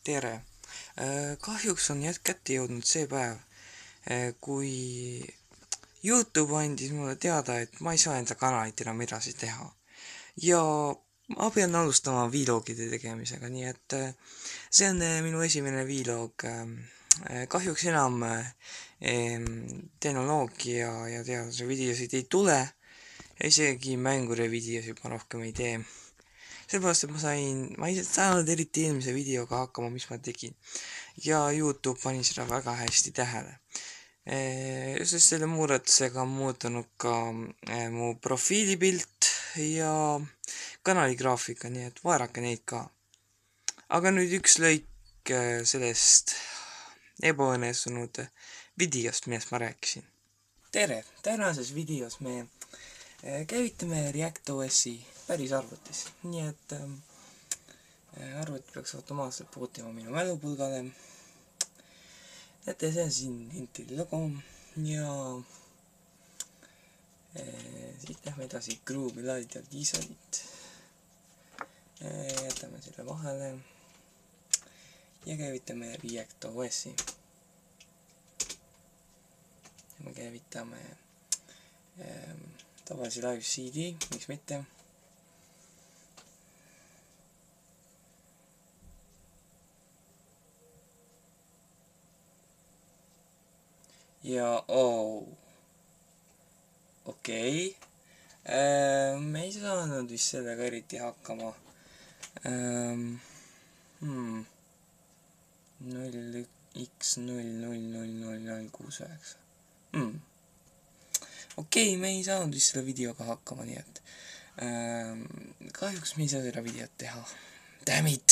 Tere! Kahjuks on kätte jõudnud see päev, kui YouTube andis mulle teada, et ma ei saa enda kanalit enam edasi teha. Ja ma pean alustama vlogide tegemisega, nii et see on minu esimene vlog. Kahjuks enam tehnoloogia ja teaduse videosid ei tule ja isegi mängude videosid ma rohkem ei tee. Sellepärast, et ma ei saanud eriti eelmise videoga hakkama, mis ma tegin. Ja YouTube pani seda väga hästi tähele. Sest selle muudatusega on muutunud ka mu profiilipilt ja kanali graafika, nii et vaadake neid ka. Aga nüüd üks lõik sellest ebaõnnestunud videost, millest ma rääkisin. Tere! Tänases videos me käivitame ReactOS-i päris arvutis, nii et arvuti peaks automaatselt bootima minu mälupulgale. Näete, see on siin Inteli logo ja siit lähme edasi Groove'i laadida Dieselit. Jätame selle vahele ja käivitame ReactOS-i. Me käivitame tavalisi live CD, miks mitte. Ja okei. Me ei saanud vist sellega eriti hakkama. 0x0000069. Okei, me ei saanud vist selle videoga hakkama, nii et kahjuks me ei saa seda videot teha. Dammit!